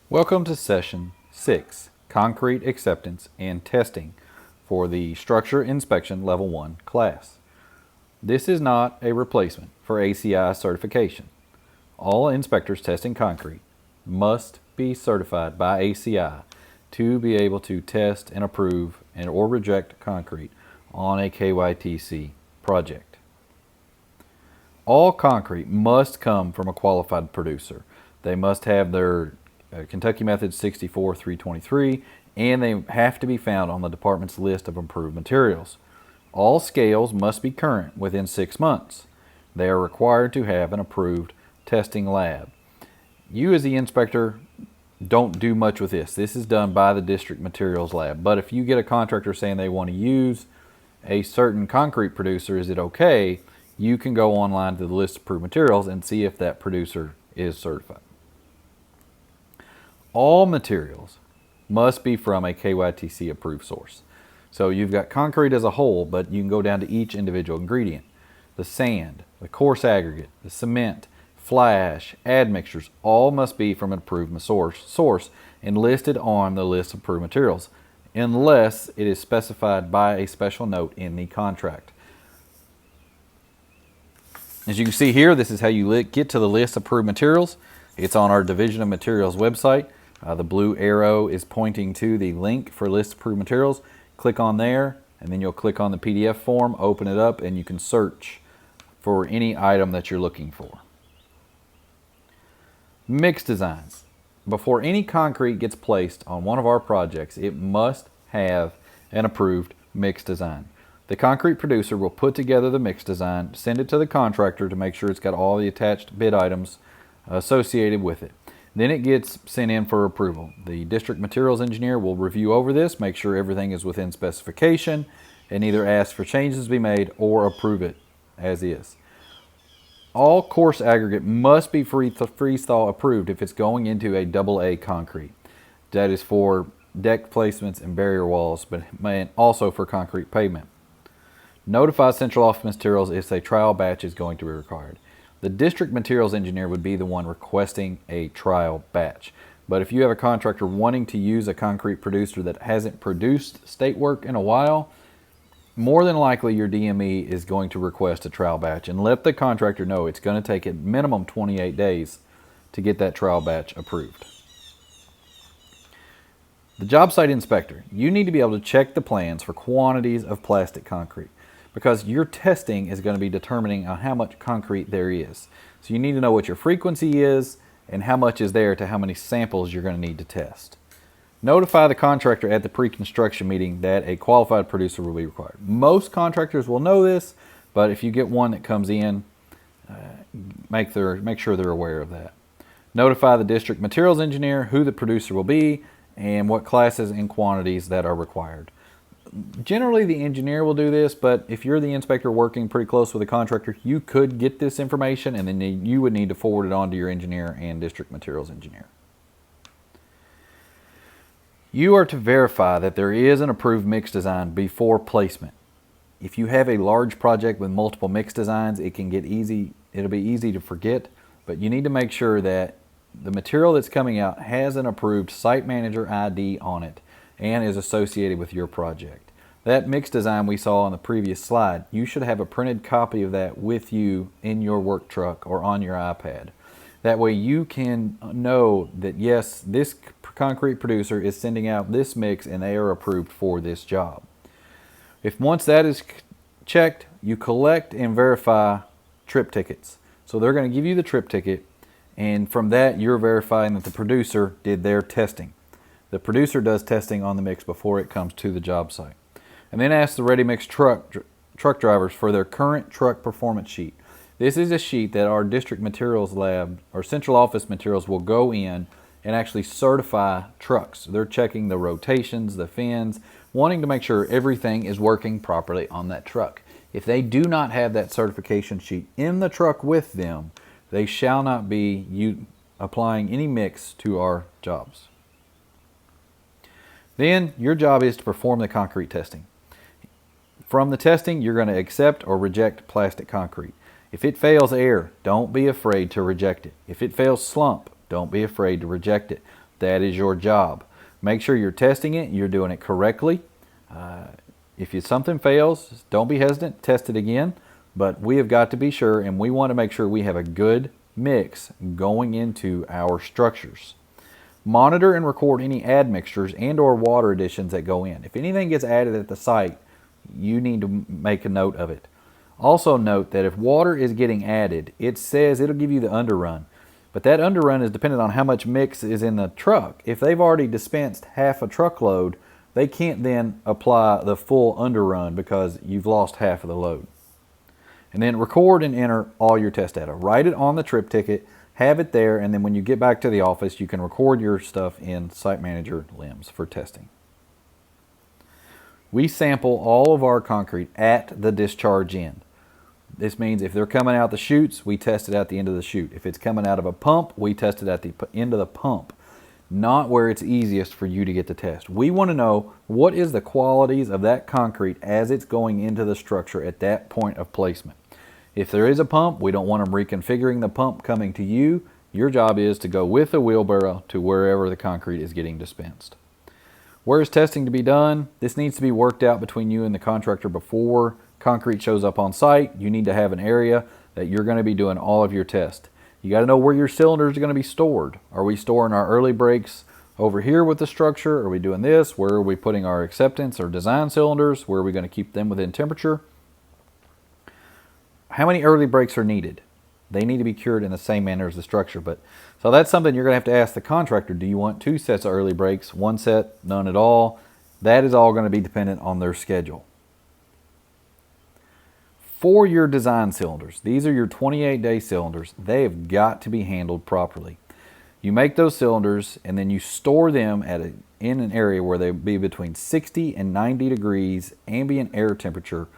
Welcome to Session 6, Concrete Acceptance and Testing for the Structure Inspection Level 1 class. This is not a replacement for ACI certification. All inspectors testing concrete must be certified by ACI to be able to test and approve or reject concrete on a KYTC project. All concrete must come from a qualified producer. They must have their Kentucky Method 64-323, and they have to be found on the department's list of approved materials. All scales must be current within 6 months. They are required to have an approved testing lab. You as the inspector don't do much with this. This is done by the district materials lab. But if you get a contractor saying they want to use a certain concrete producer, is it okay? You can go online to the list of approved materials and see if that producer is certified. All materials must be from a KYTC approved source. So you've got concrete as a whole, but you can go down to each individual ingredient. The sand, the coarse aggregate, the cement, flash, admixtures, all must be from an approved source and listed on the list of approved materials, unless it is specified by a special note in the contract. As you can see here, this is how you get to the list of approved materials. It's on our Division of Materials website. The blue arrow is pointing to the link for list of approved materials. Click on there, and then you'll click on the PDF form, open it up, and you can search for any item that you're looking for. Mix designs. Before any concrete gets placed on one of our projects, it must have an approved mix design. The concrete producer will put together the mix design, send it to the contractor to make sure it's got all the attached bid items associated with it. Then it gets sent in for approval. The district materials engineer will review over this, make sure everything is within specification, and either ask for changes to be made or approve it as is. All coarse aggregate must be freeze-thaw approved if it's going into a AA concrete. That is for deck placements and barrier walls, but also for concrete pavement. Notify central office materials if a trial batch is going to be required. The district materials engineer would be the one requesting a trial batch. But if you have a contractor wanting to use a concrete producer that hasn't produced state work in a while, more than likely your DME is going to request a trial batch, and let the contractor know it's going to take at minimum 28 days to get that trial batch approved. The job site inspector, you need to be able to check the plans for quantities of plastic concrete, because your testing is going to be determining how much concrete there is. So you need to know what your frequency is and how much is there to how many samples you're going to need to test. Notify the contractor at the pre-construction meeting that a qualified producer will be required. Most contractors will know this, but if you get one that comes in, make sure they're aware of that. Notify the district materials engineer who the producer will be and what classes and quantities that are required. Generally, the engineer will do this, but if you're the inspector working pretty close with a contractor, you could get this information, and then you would need to forward it on to your engineer and district materials engineer. You are to verify that there is an approved mix design before placement. If you have a large project with multiple mix designs, it'll be easy to forget, but you need to make sure that the material that's coming out has an approved site manager ID on it and is associated with your project. That mix design we saw on the previous slide, you should have a printed copy of that with you in your work truck or on your iPad. That way you can know that yes, this concrete producer is sending out this mix and they are approved for this job. Once that is checked, you collect and verify trip tickets. So they're going to give you the trip ticket, and from that you're verifying that the producer did their testing. The producer does testing on the mix before it comes to the job site. And then ask the ready mix truck drivers for their current truck performance sheet. This is a sheet that our district materials lab or central office materials will go in and actually certify trucks. They're checking the rotations, the fins, wanting to make sure everything is working properly on that truck. If they do not have that certification sheet in the truck with them, they shall not be applying any mix to our jobs. Then your job is to perform the concrete testing. From the testing, you're going to accept or reject plastic concrete. If it fails air, don't be afraid to reject it. If it fails slump, don't be afraid to reject it. that is your job. Make sure you're testing it, you're doing it correctly. If something fails, don't be hesitant, test it again. But we have got to be sure, and we want to make sure we have a good mix going into our structures. Monitor and record any admixtures and or water additions that go in. If anything gets added at the site, you need to make a note of it. Also note that if water is getting added, it says it'll give you the underrun. But that underrun is dependent on how much mix is in the truck. If they've already dispensed half a truckload, they can't then apply the full underrun because you've lost half of the load. And then record and enter all your test data. Write it on the trip ticket, have it there, and then when you get back to the office, you can record your stuff in Site Manager LIMS for testing. We sample all of our concrete at the discharge end. This means if they're coming out the chutes, we test it at the end of the chute. If it's coming out of a pump, we test it at the end of the pump, not where it's easiest for you to get the test. We want to know what is the qualities of that concrete as it's going into the structure at that point of placement. If there is a pump, we don't want them reconfiguring the pump coming to you. Your job is to go with the wheelbarrow to wherever the concrete is getting dispensed. Where is testing to be done? This needs to be worked out between you and the contractor before concrete shows up on site. You need to have an area that you're going to be doing all of your tests. You got to know where your cylinders are going to be stored. Are we storing our early breaks over here with the structure? Are we doing this? Where are we putting our acceptance or design cylinders? Where are we going to keep them within temperature? How many early breaks are needed? They need to be cured in the same manner as the structure. So that's something you're going to have to ask the contractor. Do you want 2 sets of early breaks, 1 set, none at all? That is all going to be dependent on their schedule. For your design cylinders, these are your 28-day cylinders. They have got to be handled properly. You make those cylinders and then you store them in an area where they be between 60 and 90 degrees ambient air temperature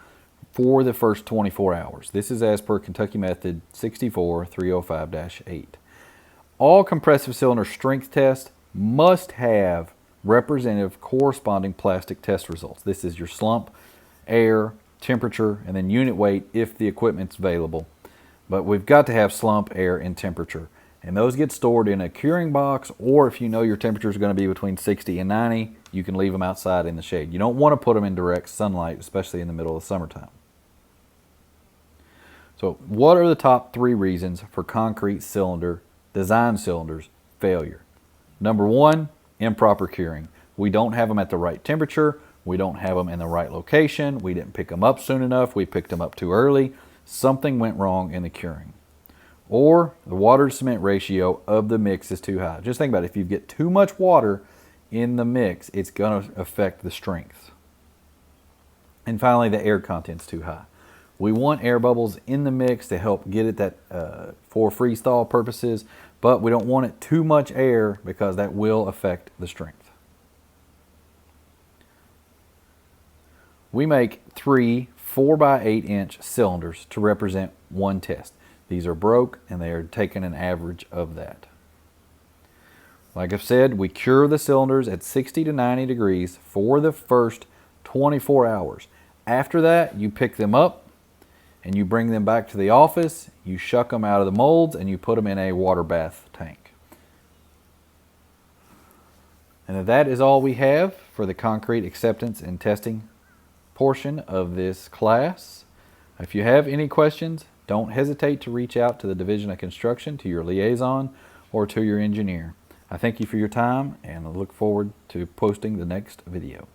for the first 24 hours. This is as per Kentucky Method 64305-8. All compressive cylinder strength tests must have representative corresponding plastic test results. This is your slump, air, temperature, and then unit weight if the equipment's available. But we've got to have slump, air, and temperature. And those get stored in a curing box, or if you know your temperature is going to be between 60 and 90, you can leave them outside in the shade. You don't want to put them in direct sunlight, especially in the middle of the summertime. So what are the top 3 reasons for concrete cylinder, design cylinders failure? Number 1, improper curing. We don't have them at the right temperature. We don't have them in the right location. We didn't pick them up soon enough. We picked them up too early. Something went wrong in the curing. Or the water to cement ratio of the mix is too high. Just think about it. If you get too much water in the mix, it's going to affect the strength. And finally, the air content's too high. We want air bubbles in the mix to help get it that for freeze thaw purposes, but we don't want it too much air because that will affect the strength. We make 3 4x8 inch cylinders to represent one test. These are broke and they are taking an average of that. Like I've said, we cure the cylinders at 60 to 90 degrees for the first 24 hours. After that, you pick them up and you bring them back to the office, you shuck them out of the molds, and you put them in a water bath tank. And that is all we have for the concrete acceptance and testing portion of this class. If you have any questions, don't hesitate to reach out to the Division of Construction, to your liaison, or to your engineer. I thank you for your time, and I look forward to posting the next video.